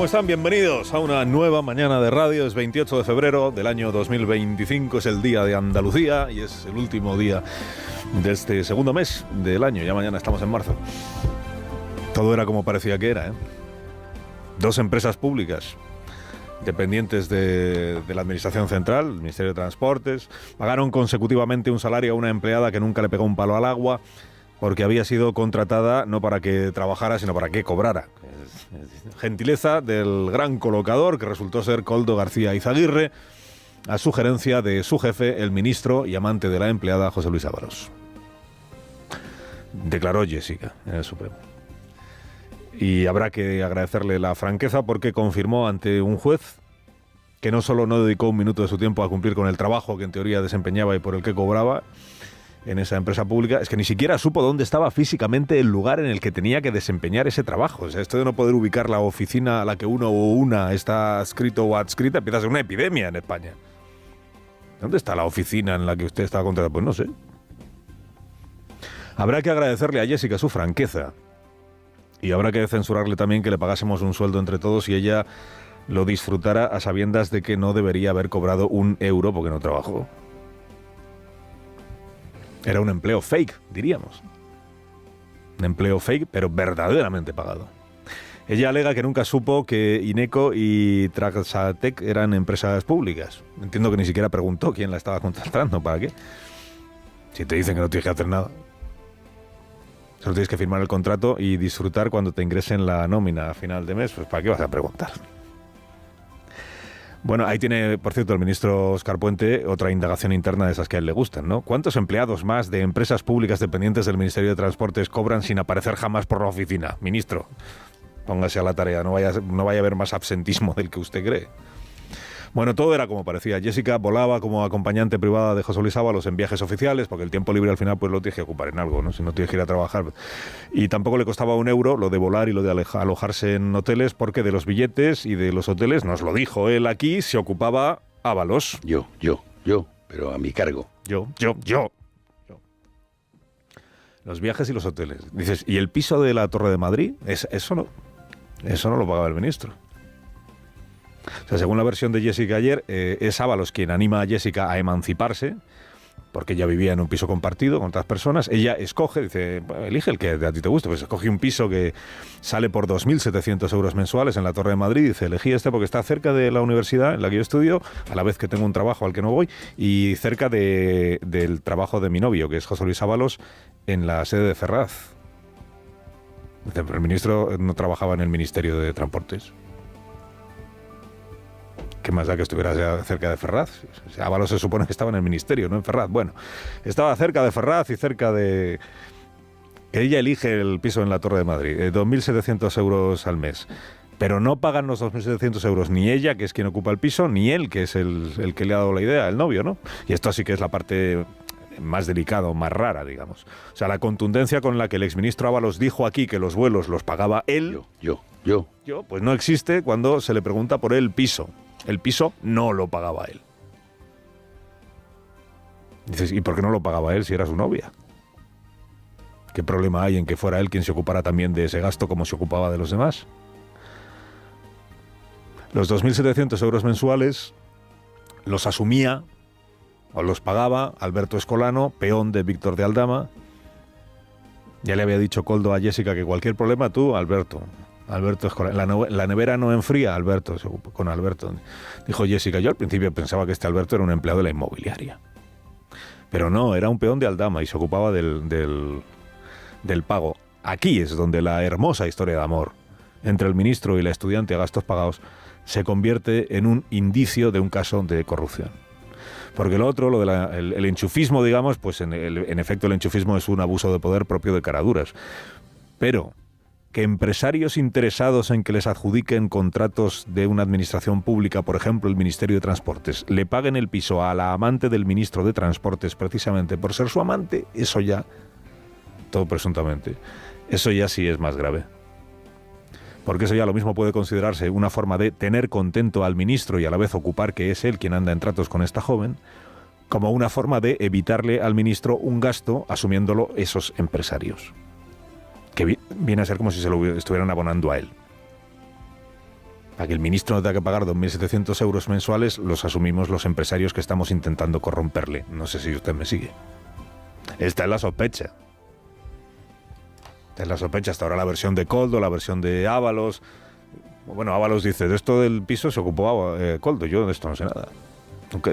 ¿Cómo están? Bienvenidos a una nueva mañana de radio. Es 28 de febrero del año 2025, es el día de Andalucía y es el último día de este segundo mes del año. Ya mañana estamos en marzo. Todo era como parecía que era, ¿eh? Dos empresas públicas dependientes de la Administración Central, el Ministerio de Transportes, pagaron consecutivamente un salario a una empleada que nunca le pegó un palo al agua, porque había sido contratada no para que trabajara, sino para que cobrara. Gentileza del gran colocador, que resultó ser Koldo García Izaguirre, a sugerencia de su jefe, el ministro y amante de la empleada, José Luis Ábalos. Declaró Jessica en el Supremo. Y habrá que agradecerle la franqueza porque confirmó ante un juez que no solo no dedicó un minuto de su tiempo a cumplir con el trabajo que en teoría desempeñaba y por el que cobraba en esa empresa pública, es que ni siquiera supo dónde estaba físicamente el lugar en el que tenía que desempeñar ese trabajo. O sea, esto de no poder ubicar la oficina a la que uno o una está adscrito o adscrita empieza a ser una epidemia en España. ¿Dónde está la oficina en la que usted está contratado? Pues no sé. Habrá que agradecerle a Jessica su franqueza y habrá que censurarle también que le pagásemos un sueldo entre todos y ella lo disfrutara a sabiendas de que no debería haber cobrado un euro porque no trabajó. Era un empleo fake, diríamos. Un empleo fake, pero verdaderamente pagado. Ella alega que nunca supo que Ineco y Traxatec eran empresas públicas. Entiendo que ni siquiera preguntó quién la estaba contratando, ¿para qué? Si te dicen que no tienes que hacer nada. Solo tienes que firmar el contrato y disfrutar cuando te ingresen la nómina a final de mes, pues ¿para qué vas a preguntar? Bueno, ahí tiene, por cierto, el ministro Óscar Puente otra indagación interna de esas que a él le gustan, ¿no? ¿Cuántos empleados más de empresas públicas dependientes del Ministerio de Transportes cobran sin aparecer jamás por la oficina? Ministro, póngase a la tarea, no vaya a haber más absentismo del que usted cree. Bueno, todo era como parecía. Jessica volaba como acompañante privada de José Luis Ábalos en viajes oficiales, porque el tiempo libre al final pues lo tienes que ocupar en algo, ¿no? Si no tienes que ir a trabajar. Y tampoco le costaba un euro lo de volar y lo de alojarse en hoteles, porque de los billetes y de los hoteles, nos lo dijo él aquí, se ocupaba Ábalos. Yo, pero a mi cargo. Yo. Los viajes y los hoteles. Dices, ¿y el piso de la Torre de Madrid? Eso no lo pagaba el ministro. O sea, según la versión de Jessica ayer, es Ábalos quien anima a Jessica a emanciparse, porque ella vivía en un piso compartido con otras personas. Ella escoge, dice, elige el que a ti te guste, pues escoge un piso que sale por 2.700 euros mensuales en la Torre de Madrid. Dice, elegí este porque está cerca de la universidad en la que yo estudio, a la vez que tengo un trabajo al que no voy, y cerca del trabajo de mi novio, que es José Luis Ábalos, en la sede de Ferraz. Dice, pero el ministro no trabajaba en el Ministerio de Transportes. ¿Qué más da que estuviera cerca de Ferraz? Ábalos se supone que estaba en el ministerio, no en Ferraz. Bueno, estaba cerca de Ferraz y cerca de... Ella elige el piso en la Torre de Madrid, 2.700 euros al mes. Pero no pagan los 2.700 euros ni ella, que es quien ocupa el piso, ni él, que es el que le ha dado la idea, el novio, ¿no? Y esto sí que es la parte más delicada, más rara, digamos. O sea, la contundencia con la que el exministro Ábalos dijo aquí que los vuelos los pagaba él... Yo, pues no existe cuando se le pregunta por el piso. El piso no lo pagaba él. Dices, ¿y por qué no lo pagaba él si era su novia? ¿Qué problema hay en que fuera él quien se ocupara también de ese gasto como se ocupaba de los demás? Los 2.700 euros mensuales los asumía o los pagaba Alberto Escolano, peón de Víctor de Aldama. Ya le había dicho Koldo a Jessica que cualquier problema tú, Alberto Escolano. La nevera no enfría, Alberto, con Alberto. Dijo Jessica, yo al principio pensaba que este Alberto era un empleado de la inmobiliaria. Pero no, era un peón de Aldama y se ocupaba del pago. Aquí es donde la hermosa historia de amor entre el ministro y la estudiante a gastos pagados se convierte en un indicio de un caso de corrupción. Porque lo otro, lo del enchufismo, digamos, pues en efecto el enchufismo es un abuso de poder propio de caraduras. Pero que empresarios interesados en que les adjudiquen contratos de una administración pública, por ejemplo el Ministerio de Transportes, le paguen el piso a la amante del ministro de Transportes precisamente por ser su amante, eso ya, todo presuntamente, eso ya sí es más grave. Porque eso ya lo mismo puede considerarse una forma de tener contento al ministro y a la vez ocupar que es él quien anda en tratos con esta joven, como una forma de evitarle al ministro un gasto asumiéndolo esos empresarios. Que viene a ser como si se lo estuvieran abonando a él. Para que el ministro no tenga que pagar 2.700 euros mensuales, los asumimos los empresarios que estamos intentando corromperle. No sé si usted me sigue. Esta es la sospecha. Esta es la sospecha. Hasta ahora la versión de Koldo, la versión de Ábalos. Bueno, Ábalos dice, de esto del piso se ocupó Koldo. Yo de esto no sé nada.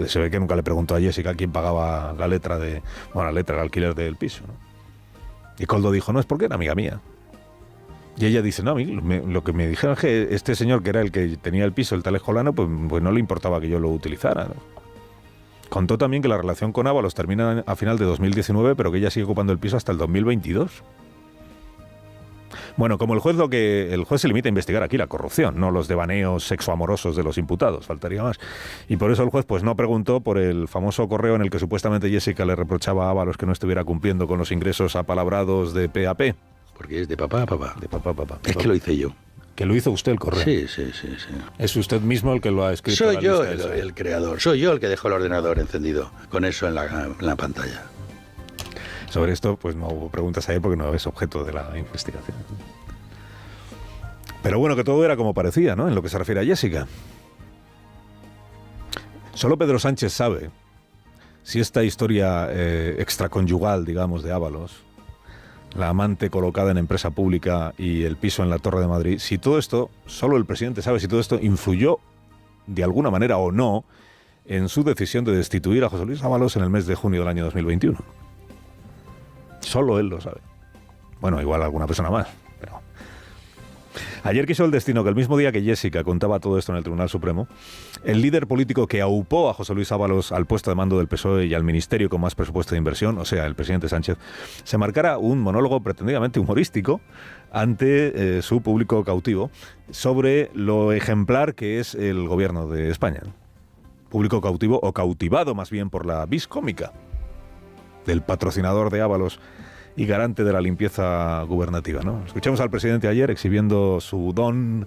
Se ve que nunca le preguntó a Jessica quién pagaba la letra, el alquiler del piso, ¿no? Y Koldo dijo, no, es porque era amiga mía. Y ella dice, no, a mí lo que me dijeron es que este señor, que era el que tenía el piso, el tal Escolano, pues no le importaba que yo lo utilizara, ¿no? Contó también que la relación con Ábalos termina a final de 2019, pero que ella sigue ocupando el piso hasta el 2022. Bueno, como el juez se limita a investigar aquí la corrupción, no los devaneos sexoamorosos de los imputados, faltaría más. Y por eso el juez pues no preguntó por el famoso correo en el que supuestamente Jessica le reprochaba a Ábalos que no estuviera cumpliendo con los ingresos apalabrados de P.A.P. Porque es de papá a papá. De papá a papá. Es que lo hice yo. ¿Que lo hizo usted el correo? Sí. ¿Es usted mismo el que lo ha escrito? Soy yo el creador. Soy yo el que dejó el ordenador encendido con eso en la pantalla. Sobre esto, pues no hubo preguntas ayer porque no es objeto de la investigación. Pero bueno, que todo era como parecía, ¿no? En lo que se refiere a Jessica. Solo Pedro Sánchez sabe si esta historia extraconyugal, digamos, de Ábalos, la amante colocada en empresa pública y el piso en la Torre de Madrid, si todo esto, solo el presidente sabe si todo esto influyó de alguna manera o no en su decisión de destituir a José Luis Ábalos en el mes de junio del año 2021. Solo él lo sabe. Bueno, igual alguna persona más, pero... Ayer quiso el destino que el mismo día que Jessica contaba todo esto en el Tribunal Supremo, el líder político que aupó a José Luis Ábalos al puesto de mando del PSOE y al ministerio con más presupuesto de inversión, o sea, el presidente Sánchez, se marcara un monólogo pretendidamente humorístico ante su público cautivo sobre lo ejemplar que es el gobierno de España. Público cautivo o cautivado más bien por la vis cómica del patrocinador de Ábalos y garante de la limpieza gubernativa, ¿no? Escuchamos al presidente ayer exhibiendo su don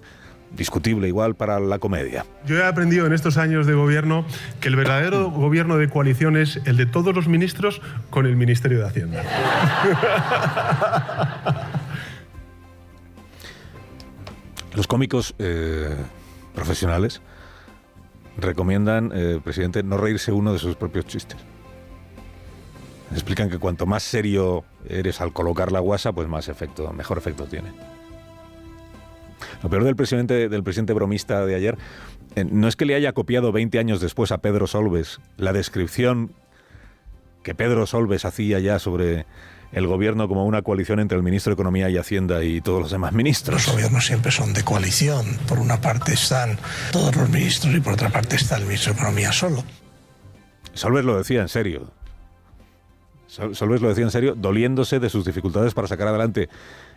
discutible igual para la comedia. Yo he aprendido en estos años de gobierno que el verdadero gobierno de coalición es el de todos los ministros con el Ministerio de Hacienda. Los cómicos profesionales recomiendan, presidente, no reírse uno de sus propios chistes. Explican que cuanto más serio eres al colocar la guasa, pues mejor efecto tiene. Lo peor del presidente bromista de ayer no es que le haya copiado 20 años después a Pedro Solbes la descripción que Pedro Solbes hacía ya sobre el gobierno como una coalición entre el ministro de Economía y Hacienda y todos los demás ministros. Los gobiernos siempre son de coalición. Por una parte están todos los ministros y por otra parte está el ministro de Economía solo. Solbes lo decía en serio. Solbes lo decía en serio, doliéndose de sus dificultades para sacar adelante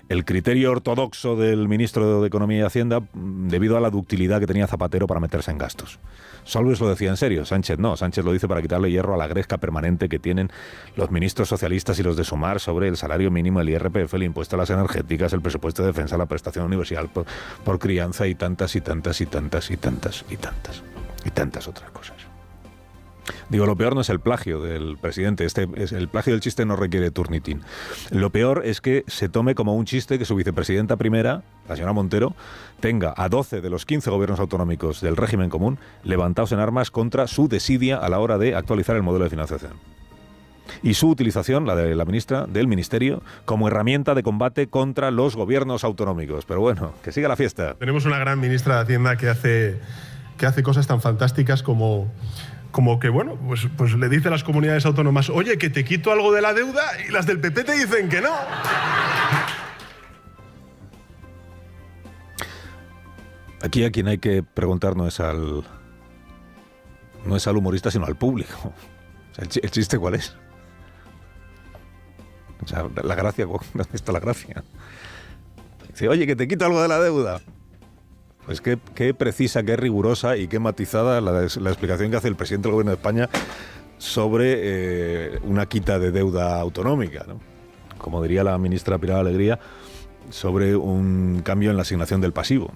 el criterio ortodoxo del ministro de Economía y Hacienda debido a la ductilidad que tenía Zapatero para meterse en gastos. Solbes lo decía en serio, Sánchez no. Sánchez lo dice para quitarle hierro a la gresca permanente que tienen los ministros socialistas y los de Sumar sobre el salario mínimo, el IRPF, el impuesto a las energéticas, el presupuesto de defensa, la prestación universal por crianza y tantas otras cosas. Digo, lo peor no es el plagio del presidente. El plagio del chiste no requiere turnitín. Lo peor es que se tome como un chiste que su vicepresidenta primera, la señora Montero, tenga a 12 de los 15 gobiernos autonómicos del régimen común levantados en armas contra su desidia a la hora de actualizar el modelo de financiación. Y su utilización, la de la ministra del Ministerio, como herramienta de combate contra los gobiernos autonómicos. Pero bueno, que siga la fiesta. Tenemos una gran ministra de Hacienda que hace cosas tan fantásticas como que, bueno, pues le dice a las comunidades autónomas, oye, que te quito algo de la deuda, y las del PP te dicen que no. Aquí a quien hay que preguntar no es al humorista, sino al público. O sea, ¿el chiste cuál es? O sea, la gracia, ¿dónde está la gracia? Dice, oye, que te quito algo de la deuda. Pues qué precisa, qué rigurosa y qué matizada la explicación que hace el presidente del Gobierno de España sobre una quita de deuda autonómica, ¿no? Como diría la ministra Pilar Alegría, sobre un cambio en la asignación del pasivo.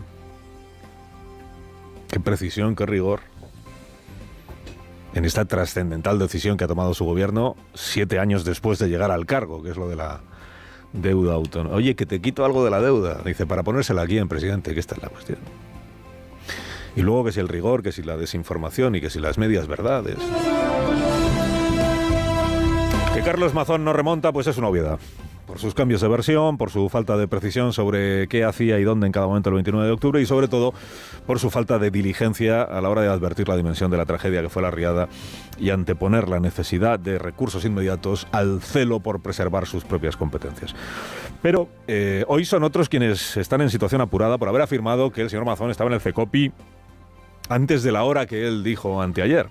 Qué precisión, qué rigor en esta trascendental decisión que ha tomado su gobierno 7 años después de llegar al cargo, que es lo de la deuda autónoma. Oye, que te quito algo de la deuda. Dice, para ponérsela aquí en presidente, que esta es la cuestión. Y luego que si el rigor, que si la desinformación y que si las medias verdades. Que Carlos Mazón no remonta, pues es una obviedad. Por sus cambios de versión, por su falta de precisión sobre qué hacía y dónde en cada momento el 29 de octubre y sobre todo por su falta de diligencia a la hora de advertir la dimensión de la tragedia que fue la riada y anteponer la necesidad de recursos inmediatos al celo por preservar sus propias competencias. Pero hoy son otros quienes están en situación apurada por haber afirmado que el señor Mazón estaba en el CECOPI antes de la hora que él dijo anteayer.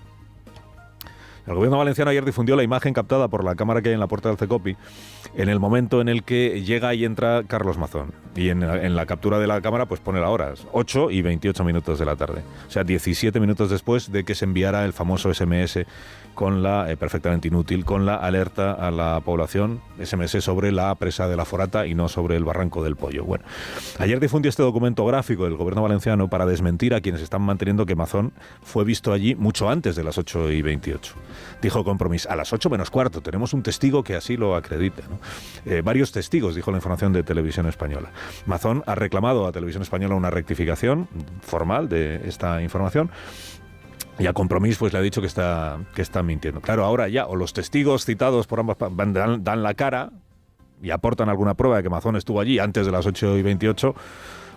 El gobierno valenciano ayer difundió la imagen captada por la cámara que hay en la puerta del CECOPI en el momento en el que llega y entra Carlos Mazón. Y en la captura de la cámara pues pone la hora, 8 y 28 minutos de la tarde. O sea, 17 minutos después de que se enviara el famoso SMS con la, perfectamente inútil, con la alerta a la población, SMS sobre la presa de la Forata y no sobre el Barranco del Pollo. Bueno, ayer difundió este documento gráfico del gobierno valenciano para desmentir a quienes están manteniendo que Mazón fue visto allí mucho antes de las 8 y 28. Dijo Compromís, a las 8 menos cuarto, tenemos un testigo que así lo acredita, ¿no? Varios testigos, dijo la información de Televisión Española. Mazón ha reclamado a Televisión Española una rectificación formal de esta información y a Compromís pues le ha dicho que está mintiendo. Claro, ahora ya o los testigos citados por ambas dan la cara y aportan alguna prueba de que Mazón estuvo allí antes de las 8 y 28,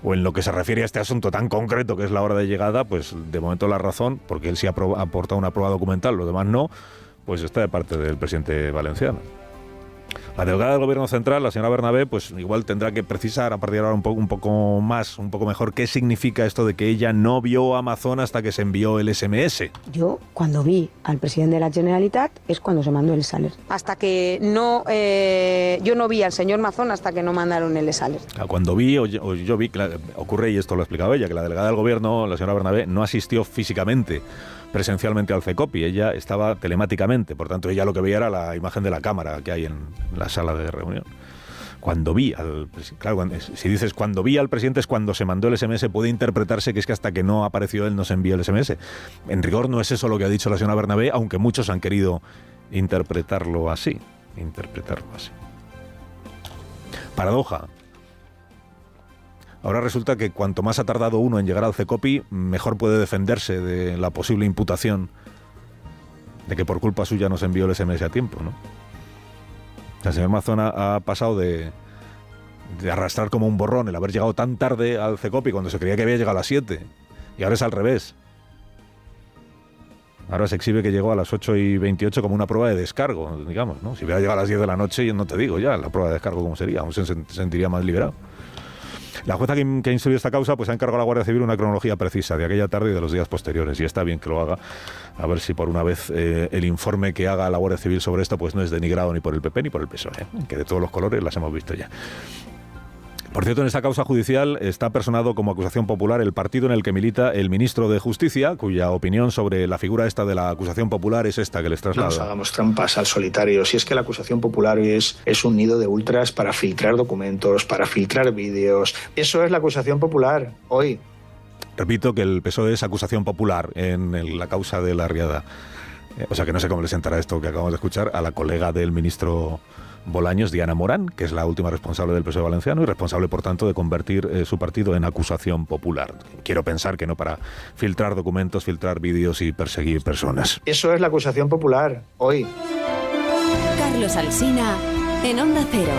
o en lo que se refiere a este asunto tan concreto que es la hora de llegada, pues de momento la razón, porque él sí ha aportado una prueba documental, los demás no, pues está de parte del presidente valenciano. La delegada del Gobierno Central, la señora Bernabé, pues igual tendrá que precisar a partir de ahora un poco mejor qué significa esto de que ella no vio a Mazón hasta que se envió el SMS. Yo, cuando vi al presidente de la Generalitat, es cuando se mandó el e-Salers. Hasta que no... yo no vi al señor Mazón hasta que no mandaron el e-Salers. Cuando vi, o yo vi, ocurre, y esto lo ha explicado ella, que la delegada del Gobierno, la señora Bernabé, no asistió físicamente, presencialmente al CECOPI, ella estaba telemáticamente, por tanto ella lo que veía era la imagen de la cámara que hay en la sala de reunión. Cuando vi al presidente, claro, si dices cuando vi al presidente es cuando se mandó el SMS, puede interpretarse que es que hasta que no apareció él no se envió el SMS. En rigor no es eso lo que ha dicho la señora Bernabé, aunque muchos han querido interpretarlo así. Paradoja. Ahora resulta que cuanto más ha tardado uno en llegar al CECOPI, mejor puede defenderse de la posible imputación de que por culpa suya no se envió el SMS a tiempo, ¿no? El señor Mazón ha pasado de arrastrar como un borrón el haber llegado tan tarde al CECOPI cuando se creía que había llegado a las 7. Y ahora es al revés. Ahora se exhibe que llegó a las 8 y 28 como una prueba de descargo, digamos, ¿no? Si hubiera llegado a las 10 de la noche, yo no te digo ya la prueba de descargo cómo sería, aún se sentiría más liberado. La jueza que ha instruido esta causa pues ha encargado a la Guardia Civil una cronología precisa de aquella tarde y de los días posteriores, y está bien que lo haga, a ver si por una vez el informe que haga la Guardia Civil sobre esto pues no es denigrado ni por el PP ni por el PSOE, que de todos los colores las hemos visto ya. Por cierto, en esta causa judicial está personado como acusación popular el partido en el que milita el ministro de Justicia, cuya opinión sobre la figura esta de la acusación popular es esta que les traslado. No nos hagamos trampas al solitario. Si es que la acusación popular es un nido de ultras para filtrar documentos, para filtrar vídeos. Eso es la acusación popular hoy. Repito que el PSOE es acusación popular en la causa de la riada. O sea que no sé cómo le sentará esto que acabamos de escuchar a la colega del ministro Bolaños, Diana Morán, que es la última responsable del PSOE valenciano y responsable, por tanto, de convertir su partido en acusación popular. Quiero pensar que no para filtrar documentos, filtrar vídeos y perseguir personas. Eso es la acusación popular hoy. Carlos Alsina, en Onda Cero.